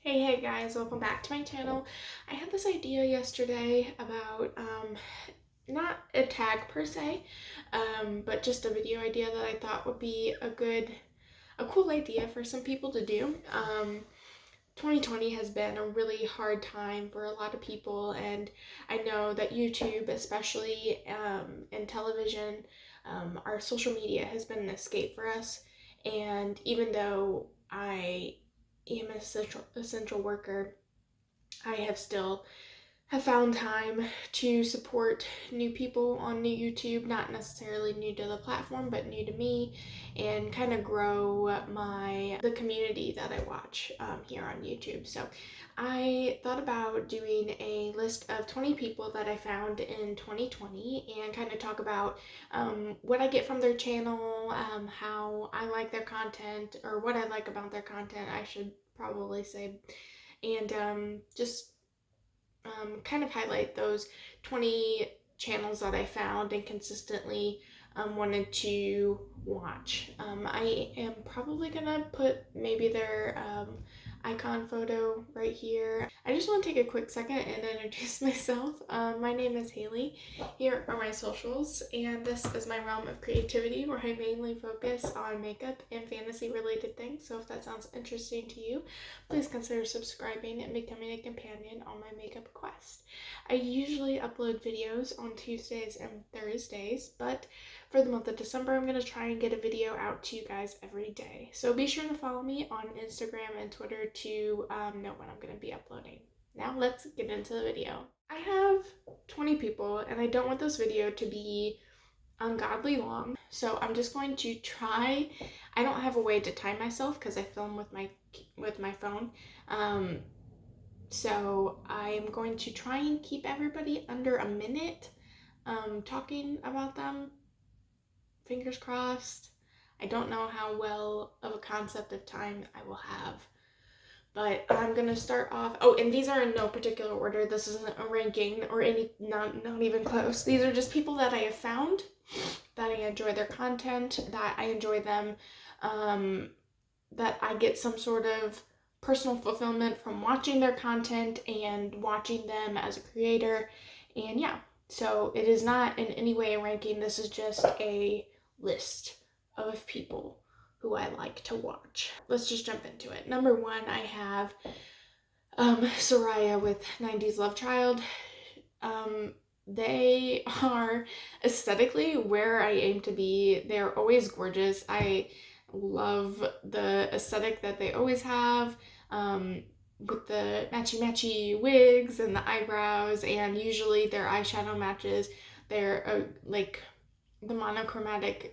Hey guys, welcome back to my channel. I had this idea yesterday about not a tag per se, but just a video idea that I thought would be a cool idea for some people to do. 2020 has been a really hard time for a lot of people, and I know that YouTube, especially and television, our social media has been an escape for us. And even though I am an essential worker, I have found time to support new people on new YouTube, not necessarily new to the platform, but new to me, and kind of grow the community that I watch here on YouTube. So I thought about doing a list of 20 people that I found in 2020 and kind of talk about what I get from their channel, how I like their content, or what I like about their content, I should probably say, and just kind of highlight those 20 channels that I found and consistently wanted to watch. I am probably gonna put maybe their icon photo right here. I just want to take a quick second and introduce myself. My name is Haley. Here are my socials, and this is my realm of creativity where I mainly focus on makeup and fantasy related things. So if that sounds interesting to you, please consider subscribing and becoming a companion on my makeup quest. I usually upload videos on Tuesdays and Thursdays, but for the month of December, I'm going to try and get a video out to you guys every day. So be sure to follow me on Instagram and Twitter to know when I'm going to be uploading. Now let's get into the video. I have 20 people, and I don't want this video to be ungodly long, so I'm just going to try. I don't have a way to time myself because I film with my phone, so I'm going to try and keep everybody under a minute talking about them. Fingers crossed. I don't know how well of a concept of time I will have, but I'm gonna start off. Oh, and these are in no particular order. This isn't a ranking or not even close. These are just people that I have found, that I enjoy their content, that I enjoy them, that I get some sort of personal fulfillment from watching their content and watching them as a creator. And yeah, so it is not in any way a ranking. This is just a list of people who I like to watch. Let's just jump into it. Number one, I have Soraya with 90s Love Child. They are aesthetically where I aim to be. They're always gorgeous. I love the aesthetic that they always have, with the matchy wigs and the eyebrows, and usually their eyeshadow matches. They're like the monochromatic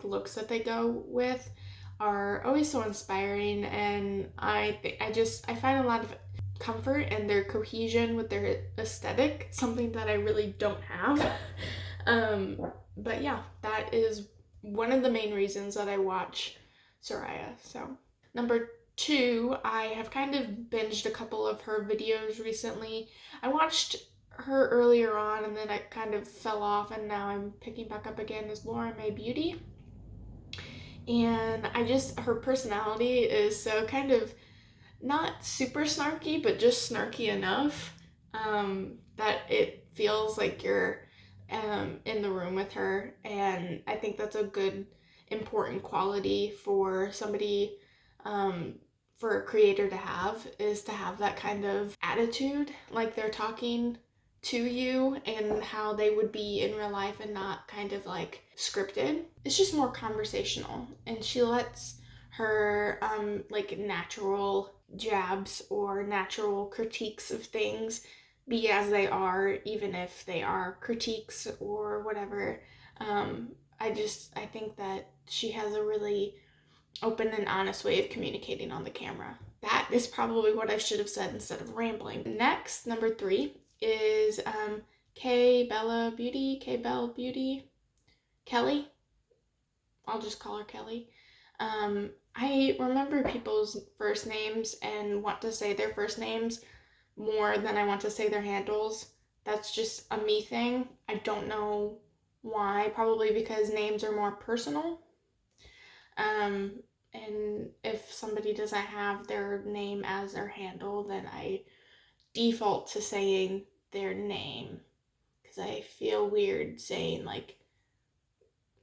looks that they go with are always so inspiring, and I find a lot of comfort in their cohesion with their aesthetic, something that I really don't have. But yeah, that is one of the main reasons that I watch Soraya. So number two, I have kind of binged a couple of her videos recently. I watched her earlier on and then I kind of fell off, and now I'm picking back up again, is Laura May Beauty. And her personality is so kind of not super snarky, but just snarky enough that it feels like you're in the room with her. And I think that's a good, important quality for somebody, for a creator to have, is to have that kind of attitude, like they're talking to you and how they would be in real life and not kind of like scripted. It's just more conversational, and she lets her natural jabs or natural critiques of things be as they are, even if they are critiques or whatever. I think that she has a really open and honest way of communicating on the camera. That is probably what I should have said instead of rambling. Next, number three is K Bell Beauty, Kelly. I'll just call her Kelly. I remember people's first names and want to say their first names more than I want to say their handles. That's just a me thing. I don't know why. Probably because names are more personal. and if somebody doesn't have their name as their handle, then I default to saying their name because I feel weird saying like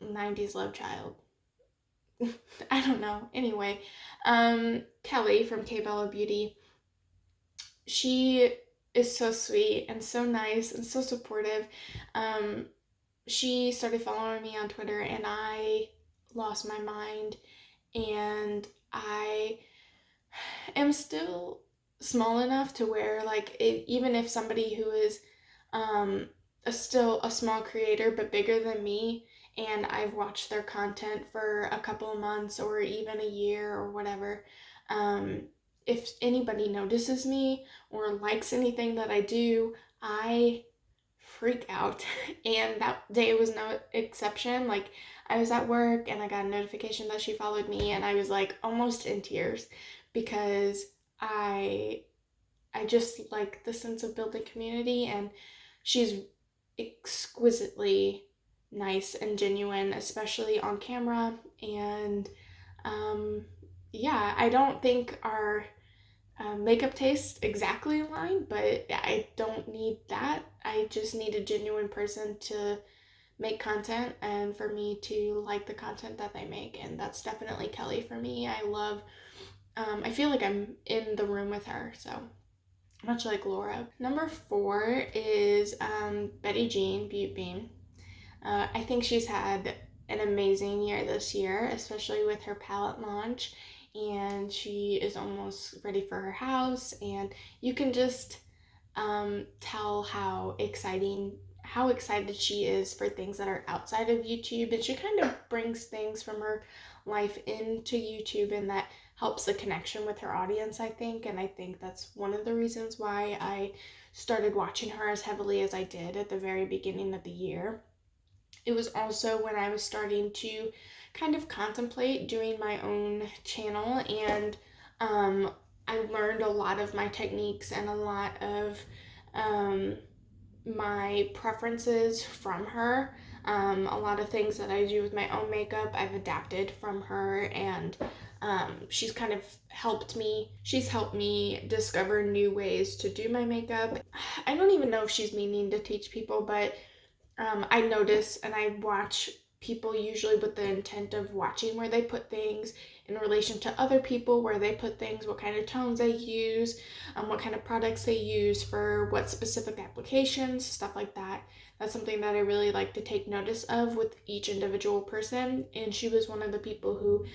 90s love child. I don't know. Anyway, Kelly from K Bella Beauty, she is so sweet and so nice and so supportive. She started following me on Twitter and I lost my mind, and I am still small enough to where like even if somebody who is still a small creator but bigger than me, and I've watched their content for a couple of months or even a year or whatever, if anybody notices me or likes anything that I do, I freak out. And that day was no exception. Like, I was at work and I got a notification that she followed me, and I was like almost in tears because I just like the sense of building community, and she's exquisitely nice and genuine, especially on camera. And um, yeah, I don't think our makeup tastes exactly align, but I don't need that. I just need a genuine person to make content and for me to like the content that they make, and that's definitely Kelly for me. I feel like I'm in the room with her, so much like Laura. Number 4 is Betty Jean Butte Beam. I think she's had an amazing year this year, especially with her palette launch, and she is almost ready for her house, and you can just tell how excited she is for things that are outside of YouTube, and she kind of brings things from her life into YouTube, and that helps the connection with her audience, I think. And I think that's one of the reasons why I started watching her as heavily as I did at the very beginning of the year. It was also when I was starting to kind of contemplate doing my own channel, and I learned a lot of my techniques and a lot of my preferences from her. A lot of things that I do with my own makeup, I've adapted from her, and she's kind of helped me. She's helped me discover new ways to do my makeup. I don't even know if she's meaning to teach people, but I notice and I watch people usually with the intent of watching where they put things in relation to other people, where they put things, what kind of tones they use, what kind of products they use for what specific applications, stuff like that. That's something that I really like to take notice of with each individual person. And she was one of the people who,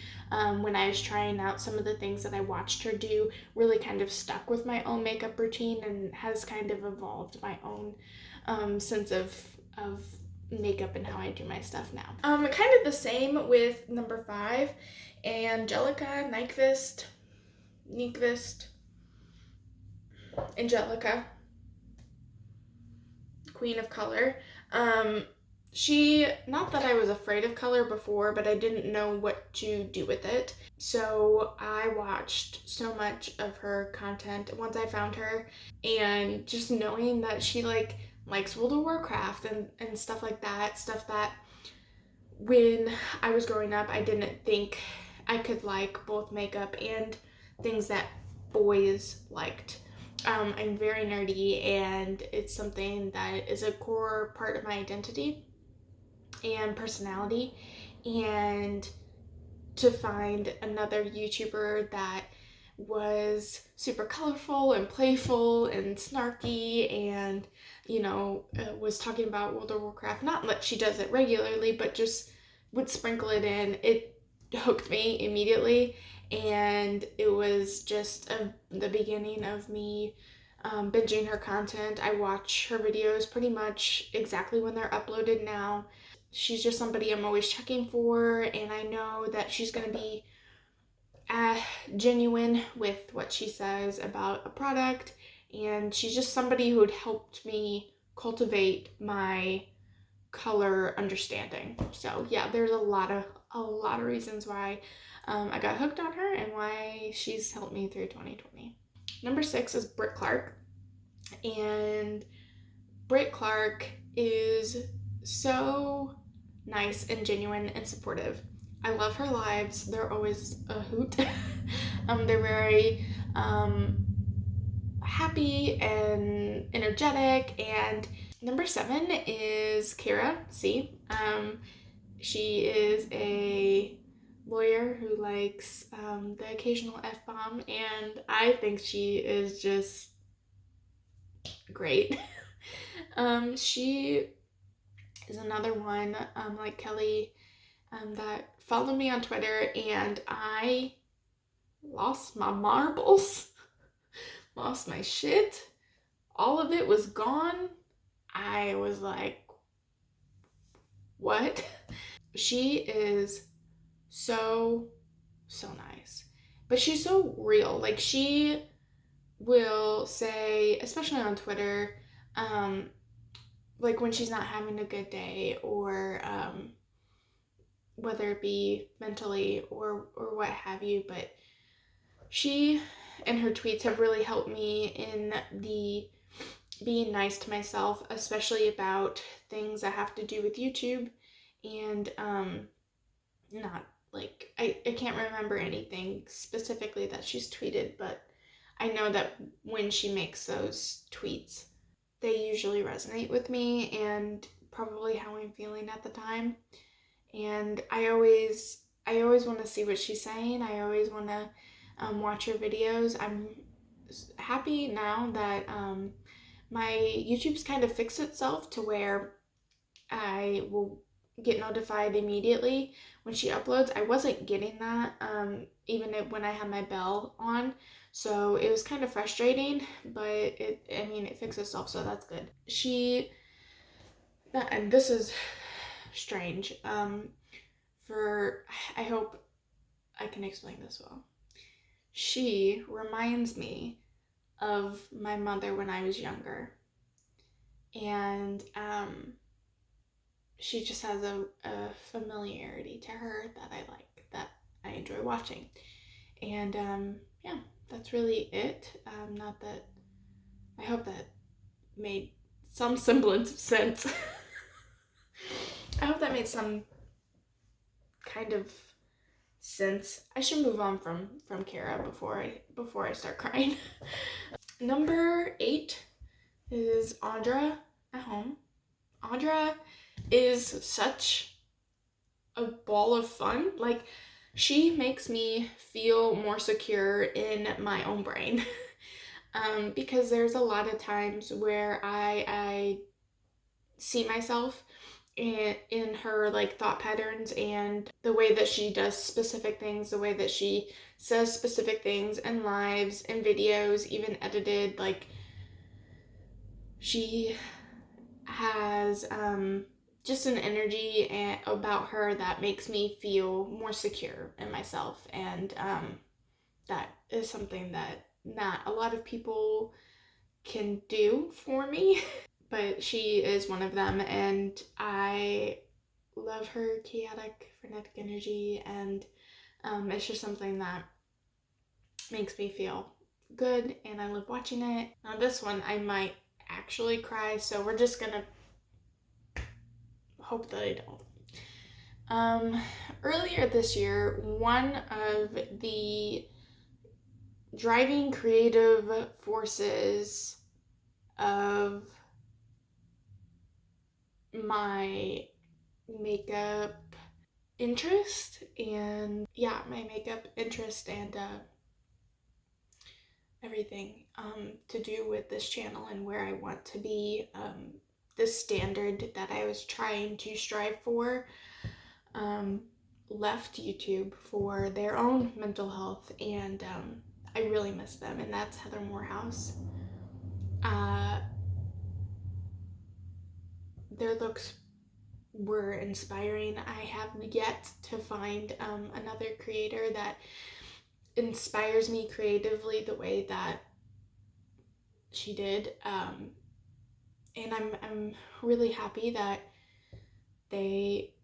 when I was trying out some of the things that I watched her do, really kind of stuck with my own makeup routine and has kind of evolved my own sense of makeup and how I do my stuff now. Kind of the same with number 5, Angelica Nyqvist, Angelica, Queen of Color. She, not that I was afraid of color before, but I didn't know what to do with it. So I watched so much of her content once I found her, and just knowing that she likes World of Warcraft and stuff like that, stuff that when I was growing up, I didn't think I could like both makeup and things that boys liked. I'm very nerdy, and it's something that is a core part of my identity and personality. And to find another YouTuber that was super colorful and playful and snarky and, was talking about World of Warcraft, not that she does it regularly, but just would sprinkle it in, it hooked me immediately. And it was just the beginning of me binging her content. I watch her videos pretty much exactly when they're uploaded now. She's just somebody I'm always checking for, and I know that she's going to be genuine with what she says about a product, and she's just somebody who had helped me cultivate my color understanding. So yeah, there's a lot of reasons why I got hooked on her and why she's helped me through 2020. Number 6 is Britt Clark, and Britt Clark is so nice and genuine and supportive. I love her lives. They're always a hoot. They're very happy and energetic. And number 7 is Kara C. She is a lawyer who likes the occasional F-bomb, and I think she is just great. She is another one, like Kelly, that followed me on Twitter, and I lost my marbles, lost my shit. All of it was gone. I was like, what? She is so, so nice. But she's so real. Like, she will say, especially on Twitter, um, like when she's not having a good day, or whether it be mentally or what have you, but she and her tweets have really helped me in the being nice to myself, especially about things that have to do with YouTube. And not like I can't remember anything specifically that she's tweeted, but I know that when she makes those tweets, they usually resonate with me and probably how I'm feeling at the time. And I always want to see what she's saying. I always want to watch her videos. I'm happy now that my YouTube's kind of fixed itself to where I will get notified immediately when she uploads. I wasn't getting that even when I had my bell on, so it was kind of frustrating, but it fixed itself, so that's good. And this is strange. For I hope I can explain this well. She reminds me of my mother when I was younger, and she just has a familiarity to her that I like, that I enjoy watching. And yeah, that's really it. Not that I hope that made some semblance of sense. I hope that made some kind of sense. I should move on from Kara before I start crying. Number 8 is Audra at home. Audra is such a ball of fun. Like, she makes me feel more secure in my own brain. Because there's a lot of times where I see myself in her like thought patterns and the way that she does specific things, the way that she says specific things in lives and videos, even edited. Like, she has just an energy about her that makes me feel more secure in myself, and that is something that not a lot of people can do for me. But she is one of them, and I love her chaotic, frenetic energy, and it's just something that makes me feel good, and I love watching it. Now, this one I might actually cry, so we're just gonna hope that I don't. Earlier this year, one of the driving creative forces of my makeup interest and everything to do with this channel and where I want to be, this standard that I was trying to strive for, left YouTube for their own mental health, and I really miss them, and that's Heather Morehouse. Their looks were inspiring. I have yet to find another creator that inspires me creatively the way that she did, and I'm really happy that they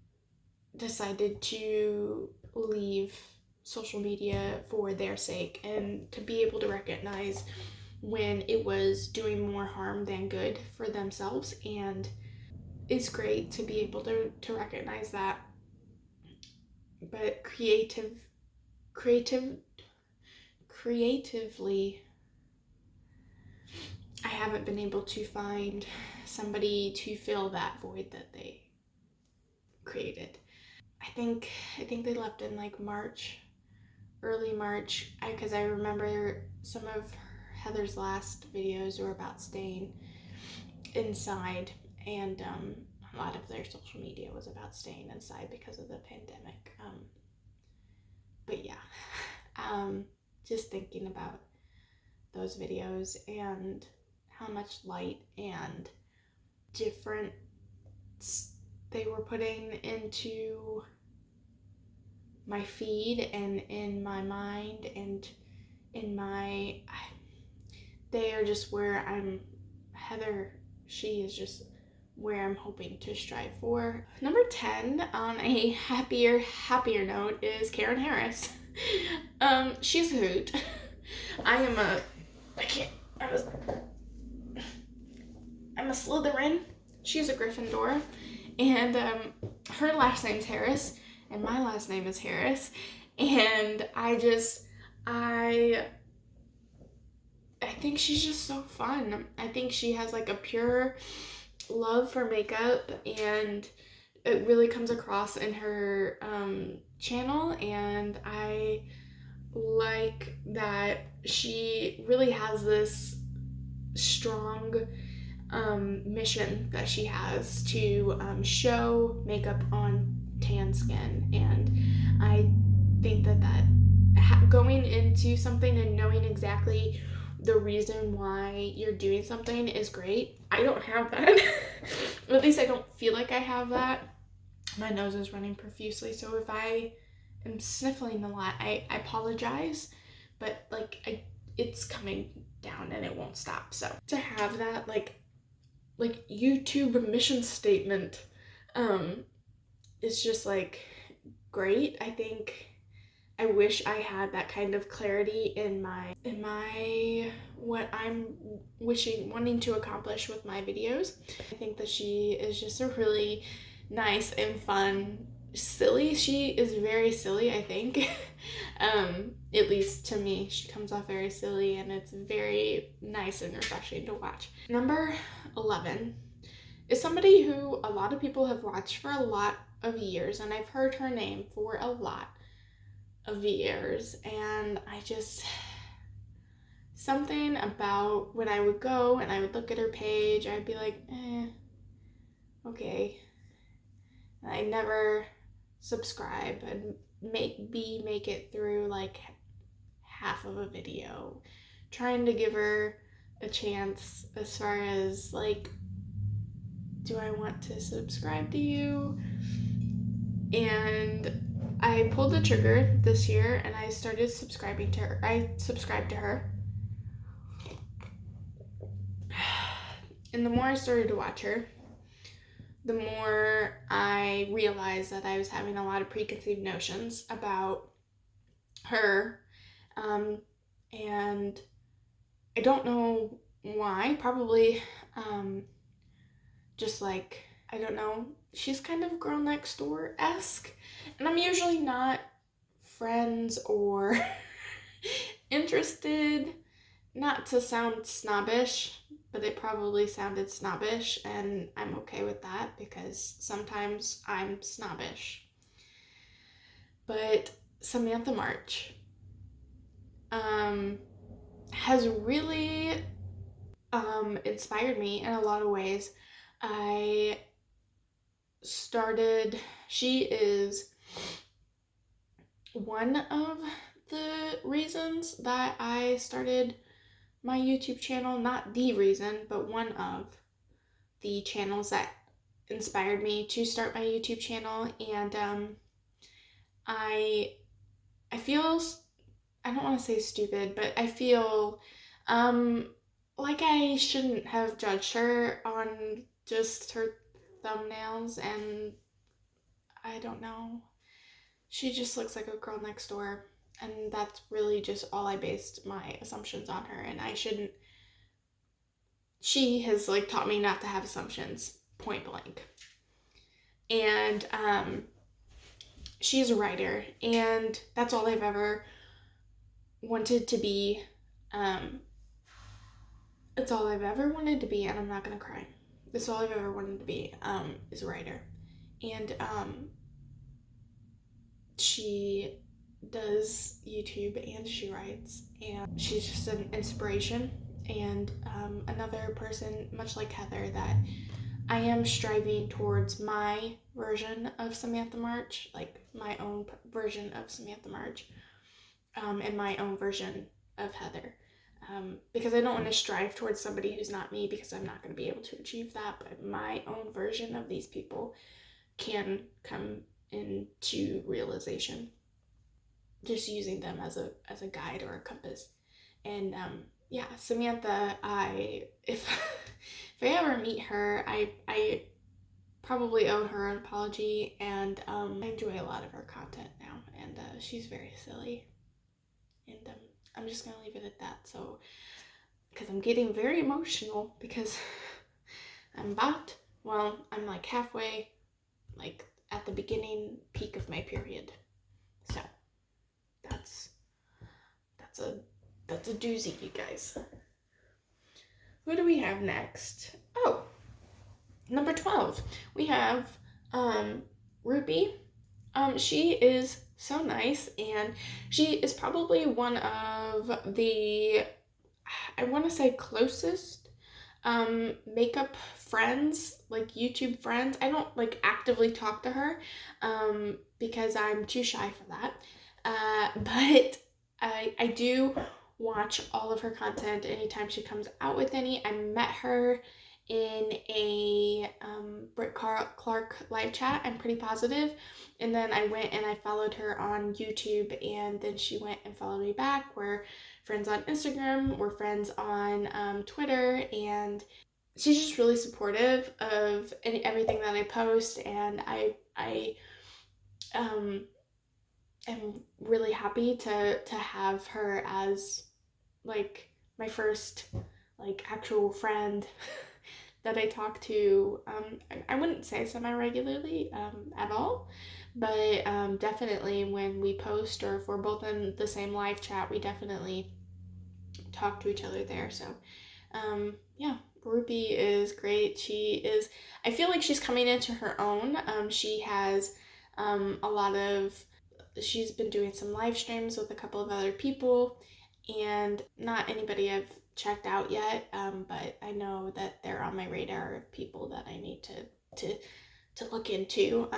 decided to leave social media for their sake, and to be able to recognize when it was doing more harm than good for themselves. And it's great to be able to recognize that but creatively, I haven't been able to find somebody to fill that void that they created. I think they left in like March, early March, because I remember some of Heather's last videos were about staying inside, and a lot of their social media was about staying inside because of the pandemic. But yeah, just thinking about those videos and how much light and different they were putting into my feed and in my mind and in my, they are just where I'm, Heather, she is just where I'm hoping to strive for. Number 10 on a happier note is Karen Harris. She's a hoot. I'm a Slytherin. She's a Gryffindor. And her last name's Harris, and my last name is Harris. And I think she's just so fun. I think she has like a pure love for makeup, and it really comes across in her channel, and I like that she really has this strong mission that she has to show makeup on tan skin, and I think that going into something and knowing exactly the reason why you're doing something is great. I don't have that. At least I don't feel like I have that. My nose is running profusely, so if I am sniffling a lot, I apologize, but like it's coming down and it won't stop. So to have that like YouTube mission statement is just like great. I think I wish I had that kind of clarity in my what I'm wanting to accomplish with my videos. I think that she is just a really nice and fun, silly. She is very silly, I think. At least to me, she comes off very silly, and it's very nice and refreshing to watch. Number 11 is somebody who a lot of people have watched for a lot of years, and I've heard her name for a lot of years, and something about when I would go and I would look at her page, I'd be like, okay. And I never subscribe and make it through like half of a video, trying to give her a chance as far as like, do I want to subscribe to you? And I pulled the trigger this year and I started subscribing to her. I subscribed to her. And the more I started to watch her, the more I realized that I was having a lot of preconceived notions about her. And I don't know why. Probably just like, I don't know. She's kind of Girl Next Door-esque. And I'm usually not friends or interested, not to sound snobbish, but it probably sounded snobbish, and I'm okay with that because sometimes I'm snobbish. But Samantha March has really inspired me in a lot of ways. She is one of the reasons that I started my YouTube channel. Not the reason, but one of the channels that inspired me to start my YouTube channel. And I feel, I don't want to say stupid, but I feel like I shouldn't have judged her on just her thumbnails, and I don't know. She just looks like a girl next door, and that's really just all I based my assumptions on her, and I shouldn't. She has like taught me not to have assumptions, point blank. And she's a writer, and that's all I've ever wanted to be. It's all I've ever wanted to be, and I'm not gonna cry. That's all I've ever wanted to be, is a writer. And she does YouTube and she writes, and she's just an inspiration, and another person, much like Heather, that I am striving towards my version of Samantha March, like my own version of Samantha March, and my own version of Heather. Because I don't want to strive towards somebody who's not me, because I'm not going to be able to achieve that, but my own version of these people can come into realization just using them as a guide or a compass. And yeah, Samantha, if I ever meet her, I probably owe her an apology, and I enjoy a lot of her content now, and she's very silly, and I'm just gonna leave it at that. So, because I'm getting very emotional, because I'm like halfway, like at the beginning peak of my period. So that's a doozy, you guys. Who do we have next? Oh, number 12. We have Ruby. She is so nice, and she is probably one of the, I want to say, closest makeup friends, like YouTube friends. I don't like actively talk to her because I'm too shy for that. But I do watch all of her content anytime she comes out with any. I met her in a Britt Clark live chat, I'm pretty positive. And then I went and I followed her on YouTube, and then she went and followed me back. We're friends on Instagram, we're friends on Twitter, and she's just really supportive of everything that I post, and I am really happy to have her as like my first like actual friend that I talk to. I wouldn't say semi-regularly at all, but definitely when we post, or if we're both in the same live chat, we definitely talk to each other there. So yeah, Ruby is great. I feel like she's coming into her own. She has she's been doing some live streams with a couple of other people, and not anybody I've checked out yet, but I know that they're on my radar of people that I need to look into.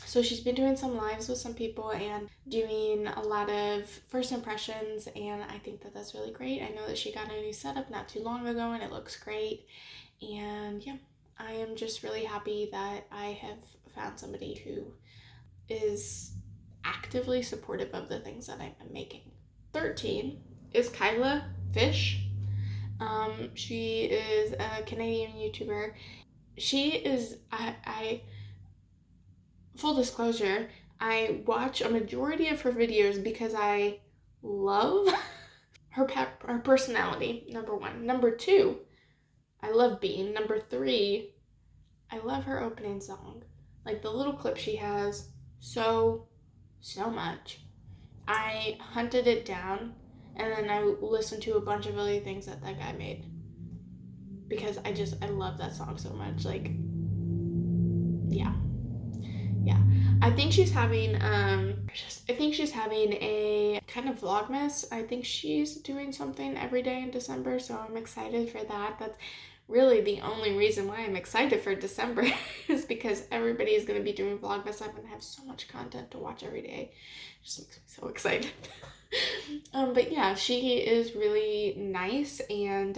So she's been doing some lives with some people and doing a lot of first impressions, and I think that that's really great. I know that she got a new setup not too long ago, and it looks great. And yeah, I am just really happy that I have found somebody who is actively supportive of the things that I'm making. 13 is Kyla Fish. She is a Canadian YouTuber. She is, full disclosure, I watch a majority of her videos because I love her personality, number one. Number two, I love Bean. Number three, I love her opening song. Like the little clip she has, so much. I hunted it down, and then I listened to a bunch of other things that guy made, because I love that song so much. Like, yeah. I think she's having a kind of vlogmas. I think she's doing something every day in December, so I'm excited for that. That's really the only reason why I'm excited for December is because everybody is going to be doing vlogmas. I'm going to have so much content to watch every day. It just makes me so excited. But yeah, she is really nice, and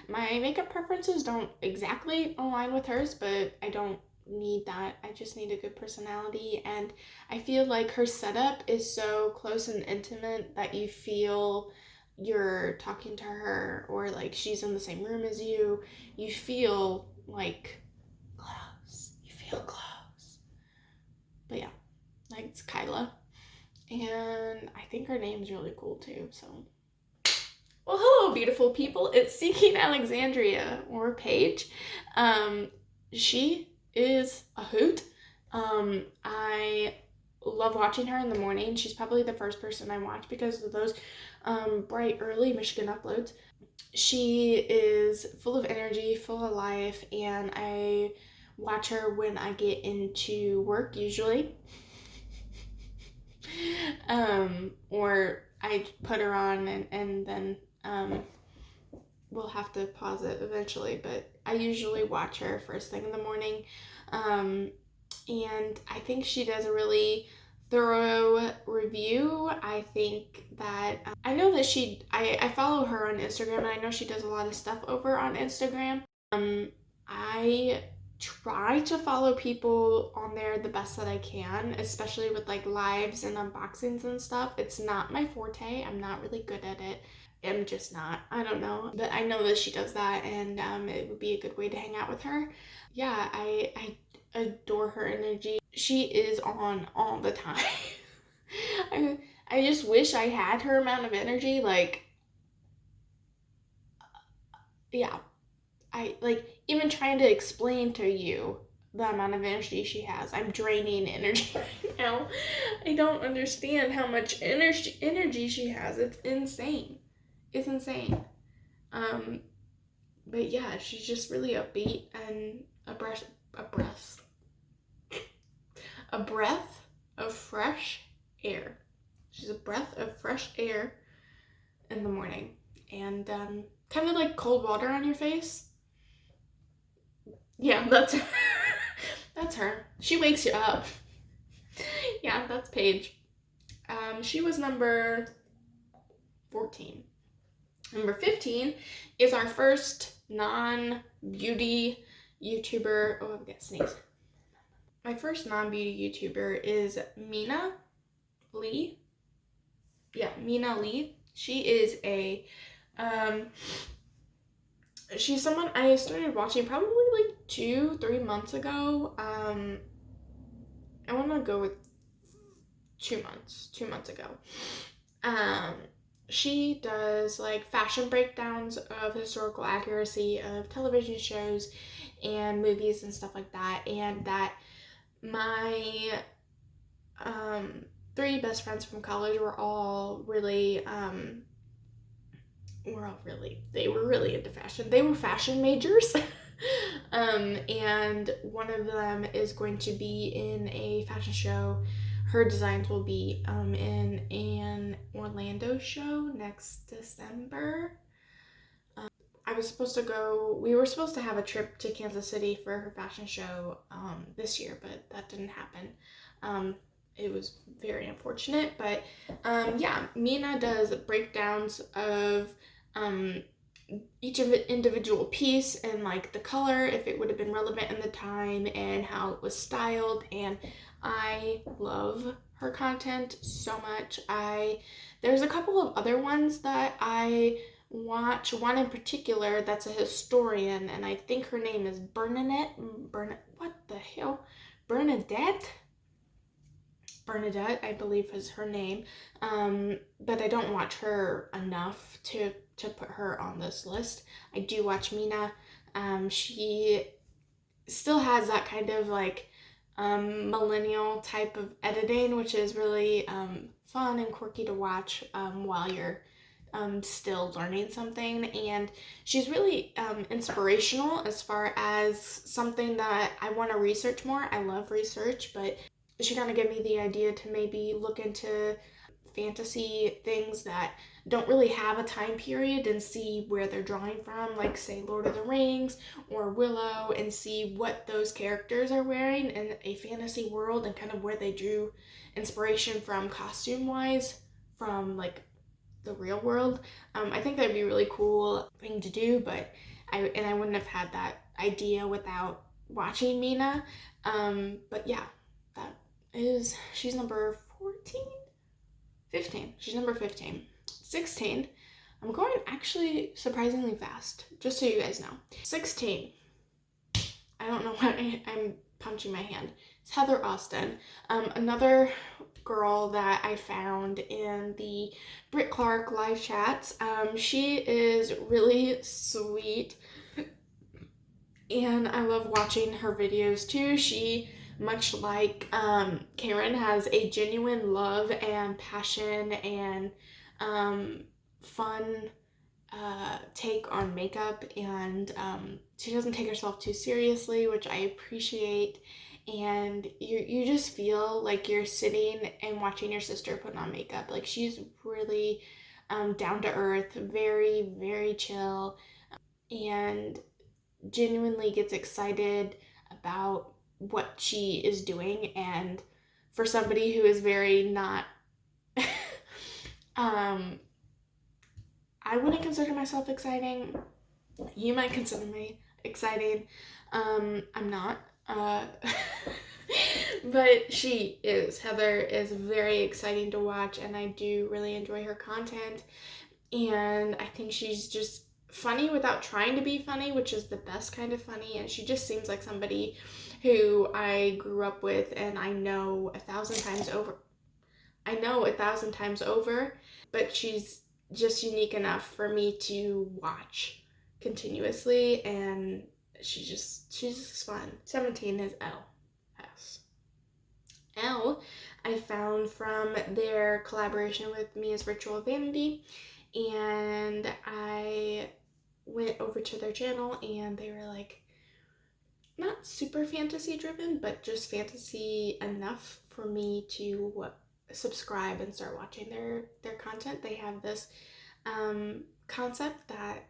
my makeup preferences don't exactly align with hers, but I don't need that. I just need a good personality, and I feel like her setup is so close and intimate that you feel you're talking to her, or like she's in the same room as you. You feel like close. But yeah, like, it's Kyla, and I think her name's really cool too. So, well, hello, beautiful people. It's Seeking Alexandria, or Paige. She is a hoot. I love watching her in the morning. She's probably the first person I watch because of those bright early Michigan uploads. She is full of energy, full of life, and I watch her when I get into work usually. Or I put her on and then we'll have to pause it eventually, but I usually watch her first thing in the morning. And I think she does a really thorough review. I think that I know that I follow her on Instagram, and I know she does a lot of stuff over on Instagram. I try to follow people on there the best that I can, especially with like lives and unboxings and stuff. It's not my forte. I'm not really good at it. I'm just not. I don't know. But I know that she does that, and it would be a good way to hang out with her. Yeah, I adore her energy. She is on all the time. I just wish I had her amount of energy. Like, yeah, I like even trying to explain to you the amount of energy she has. I'm draining energy right now. I don't understand how much energy she has. It's insane. It's insane. Um, but yeah, she's just really upbeat and a breath of fresh air. She's a breath of fresh air in the morning, and kind of like cold water on your face. Yeah, that's her. That's her. She wakes you up. Yeah, that's Paige. She was number 14. Number 15 is our first non-beauty YouTuber. Oh, I'm gonna sneeze. My first non-beauty YouTuber is Mina Lee. Yeah, Mina Lee. She is she's someone I started watching probably like 2-3 months ago. I want to go with 2 months ago. She does like fashion breakdowns of historical accuracy of television shows and movies and stuff like that. And that my 3 best friends from college were all really they were really into fashion. They were fashion majors. And one of them is going to be in a fashion show. Her designs will be in an Orlando show next December. We were supposed to have a trip to Kansas City for her fashion show this year, but that didn't happen. It was very unfortunate, but yeah, Mina does breakdowns of each of the individual piece and like the color, if it would have been relevant in the time, and how it was styled, and I love her content so much. There's a couple of other ones that I watch, one in particular that's a historian, and I think her name is what the hell? Bernadette, I believe is her name. But I don't watch her enough to put her on this list. I do watch Mina. She still has that kind of like millennial type of editing, which is really fun and quirky to watch while you're still learning something. And she's really inspirational as far as something that I want to research more. I love research, but she kind of gave me the idea to maybe look into fantasy things that don't really have a time period and see where they're drawing from, like say Lord of the Rings or Willow, and see what those characters are wearing in a fantasy world and kind of where they drew inspiration from costume wise from like the real world. I think that'd be a really cool thing to do, but I wouldn't have had that idea without watching Mina. But yeah, she's number 14? 15. She's number 15. 16. I'm going actually surprisingly fast, just so you guys know. 16. I don't know why I'm punching my hand. It's Heather Austin. Another girl that I found in the Britt Clark live chats. She is really sweet, and I love watching her videos too. She much like Karen has a genuine love and passion and fun take on makeup, and she doesn't take herself too seriously, which I appreciate. And you just feel like you're sitting and watching your sister put on makeup. Like, she's really down to earth, very, very chill, and genuinely gets excited about what she is doing. And for somebody who is very not um I wouldn't consider myself exciting. You might consider me exciting. I'm not. But she is. Heather is very exciting to watch, and I do really enjoy her content. And I think she's just funny without trying to be funny, which is the best kind of funny. And she just seems like somebody who I grew up with, and I know a thousand times over. But she's just unique enough for me to watch continuously, and she's just fun. 17 is LS. L, I found from their collaboration with Mia's Virtual Vanity, and I went over to their channel, and they were like, not super fantasy driven, but just fantasy enough for me to subscribe and start watching their content. They have this concept that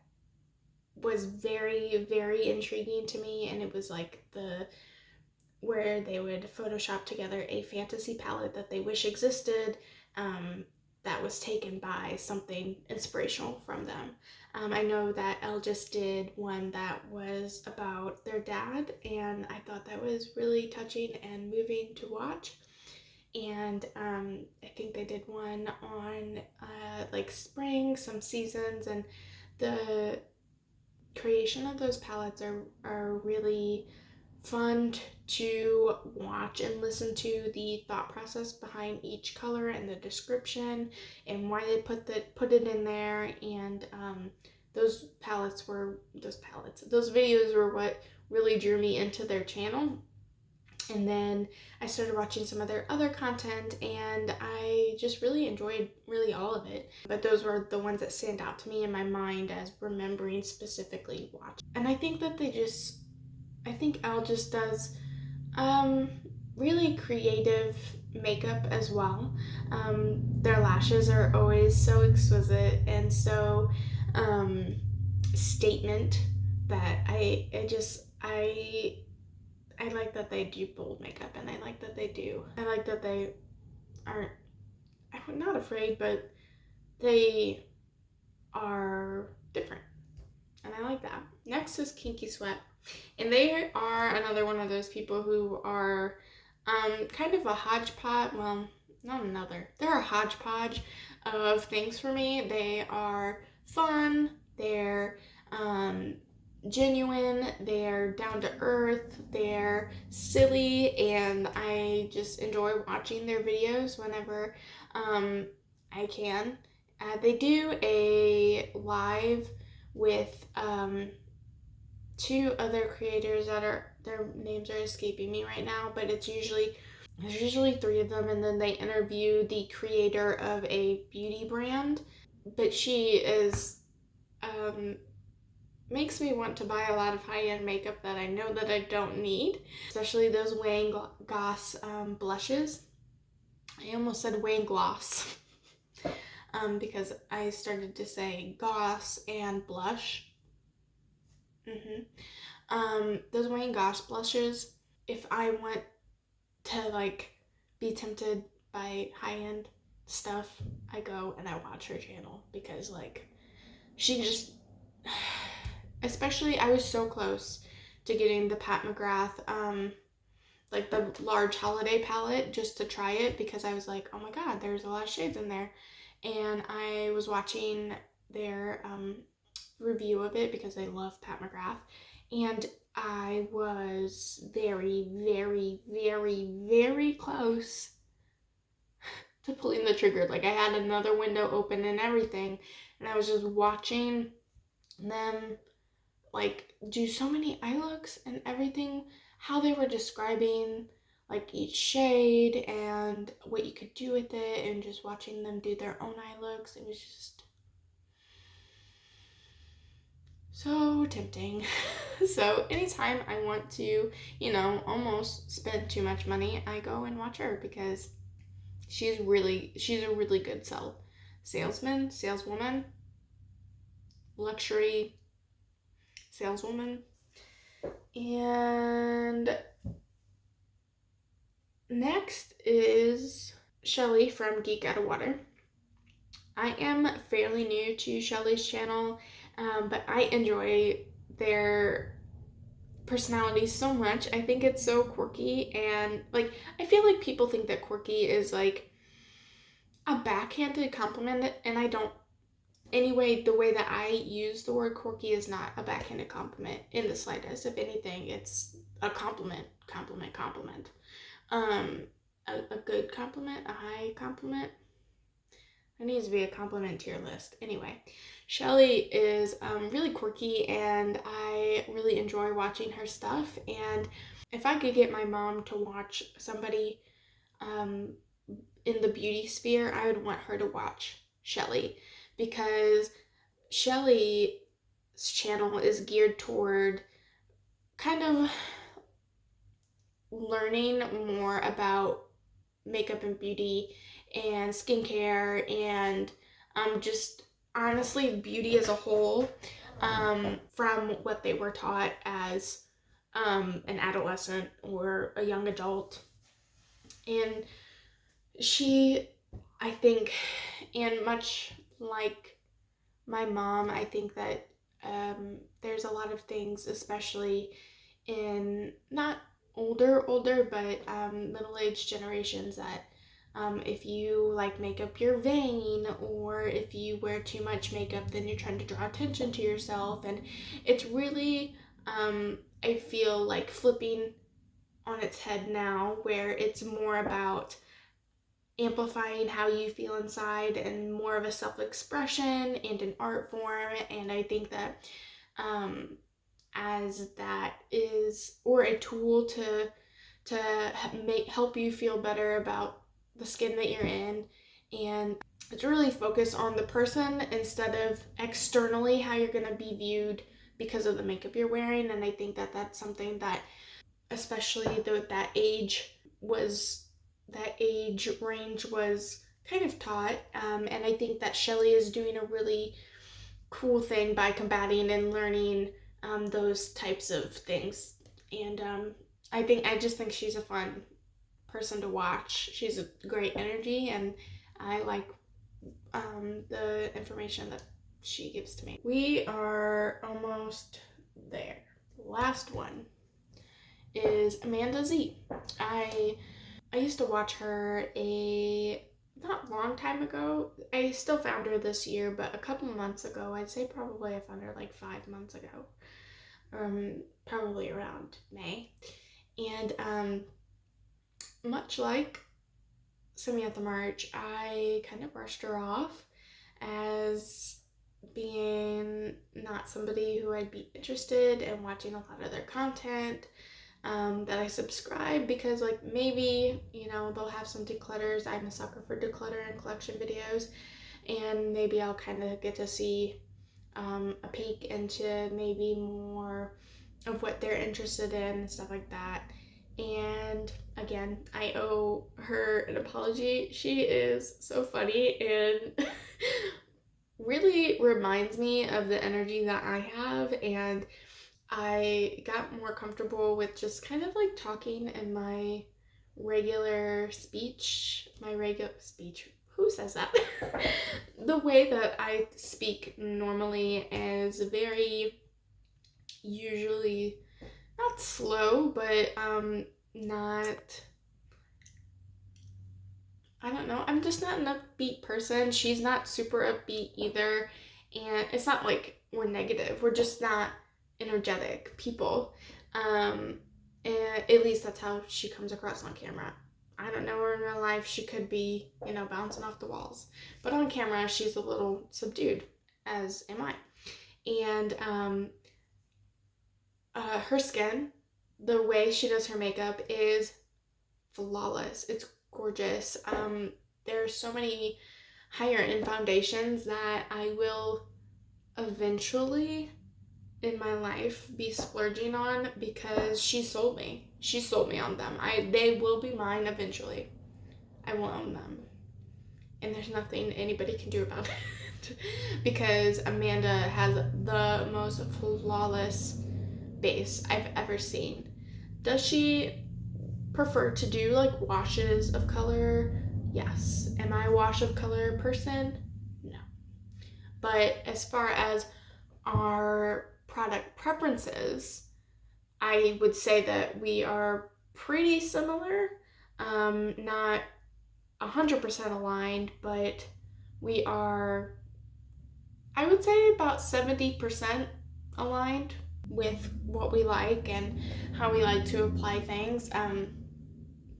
was very, very intriguing to me, and it was like where they would Photoshop together a fantasy palette that they wish existed, that was taken by something inspirational from them. I know that Elle just did one that was about their dad, and I thought that was really touching and moving to watch. And I think they did one on like spring, some seasons, and the creation of those palettes are really fun to watch and listen to the thought process behind each color and the description and why they put it in there. And those videos were what really drew me into their channel. And then I started watching some of their other content, and I just really enjoyed really all of it. But those were the ones that stand out to me in my mind as remembering specifically watching. And I think that I think Elle just does really creative makeup as well. Their lashes are always so exquisite and so statement that I like that they do bold makeup, and I like that they aren't, I'm not afraid, but they are different, and I like that. Next is Kinky Sweat, and they are another one of those people who are kind of a hodgepodge. Well, not another. They're a hodgepodge of things for me. They are fun. They're genuine. They're down to earth. They're silly, and I just enjoy watching their videos whenever I can. They do a live with two other creators that their names are escaping me right now, but there's usually three of them, and then they interview the creator of a beauty brand. But she is makes me want to buy a lot of high-end makeup that I know that I don't need, especially those Wayne Goss blushes. I almost said Wayne Gloss because I started to say Goss and blush. Those Wayne Goss blushes, if I want to like be tempted by high-end stuff, I go and I watch her channel, because like she just, especially I was so close to getting the Pat McGrath like the large holiday palette just to try it, because I was like, oh my god, there's a lot of shades in there. And I was watching their review of it because I love Pat McGrath, and I was very, very, very, very close to pulling the trigger. Like, I had another window open and everything, and I was just watching them like do so many eye looks and everything, how they were describing like each shade and what you could do with it, and just watching them do their own eye looks. It was just so tempting. So anytime I want to, almost spend too much money, I go and watch her because she's a really good saleswoman, luxury saleswoman. And next is Shelly from Geek Out of Water. I am fairly new to Shelly's channel, but I enjoy their personalities so much. I think it's so quirky, and like I feel like people think that quirky is like a backhanded compliment, and I don't. Anyway, the way that I use the word quirky is not a backhanded compliment in the slightest. If anything, it's a compliment. A good compliment, a high compliment. There needs to be a compliment tier list. Anyway, Shelly is really quirky, and I really enjoy watching her stuff. And if I could get my mom to watch somebody in the beauty sphere, I would want her to watch Shelly, because Shelly's channel is geared toward kind of learning more about makeup and beauty and skincare and just honestly beauty as a whole, from what they were taught as an adolescent or a young adult. And she, I think, and much like my mom, I think that there's a lot of things, especially in not older, but middle-aged generations, that if you like makeup, you're vain, or if you wear too much makeup, then you're trying to draw attention to yourself. And it's really, I feel like flipping on its head now, where it's more about amplifying how you feel inside and more of a self-expression and an art form. And I think that as that is, or a tool to help you feel better about the skin that you're in, and it's really focused on the person instead of externally how you're going to be viewed because of the makeup you're wearing. And I think that that's something that, especially that age range was kind of taught, and I think that Shelly is doing a really cool thing by combating and learning those types of things. And I just think she's a fun person to watch. She's a great energy, and I like the information that she gives to me. We are almost there. Last one is Amanda Z. I used to watch her not long time ago. I still found her this year, but a couple months ago. I'd say probably I found her like 5 months ago. Probably around May. And much like Samantha March, I kind of brushed her off as being not somebody who I'd be interested in watching a lot of their content. That I subscribe because, like, maybe, they'll have some declutters. I'm a sucker for declutter and collection videos, and maybe I'll kind of get to see a peek into maybe more of what they're interested in and stuff like that. And again, I owe her an apology. She is so funny and really reminds me of the energy that I have, and I got more comfortable with just kind of like talking in my regular speech. Who says that? The way that I speak normally is very, usually not slow, but not, I don't know, I'm just not an upbeat person. She's not super upbeat either, and it's not like we're negative. We're just not energetic people. And at least that's how she comes across on camera. I don't know her in real life. She could be, bouncing off the walls. But on camera, she's a little subdued, as am I. And her skin, the way she does her makeup is flawless. It's gorgeous. There's so many higher end foundations that I will eventually in my life be splurging on because she sold me. She sold me on them. They will be mine eventually. I will own them. And there's nothing anybody can do about it because Amanda has the most flawless base I've ever seen. Does she prefer to do like washes of color? Yes. Am I a wash of color person? No. But as far as our product preferences, I would say that we are pretty similar. Not 100% aligned, but we are, I would say, about 70% aligned with what we like and how we like to apply things.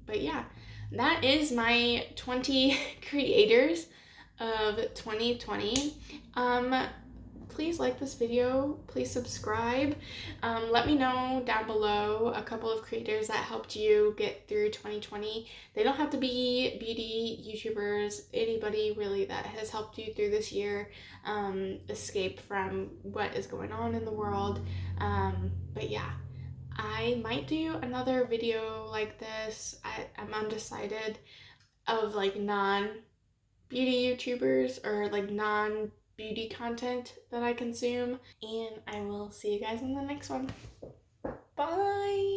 But yeah, that is my 20 creators of 2020. Please like this video, please subscribe. Let me know down below a couple of creators that helped you get through 2020. They don't have to be beauty YouTubers, anybody really that has helped you through this year, escape from what is going on in the world. But yeah, I might do another video like this. I'm undecided of like non-beauty YouTubers or like non-beauty content that I consume. And I will see you guys in the next one. Bye!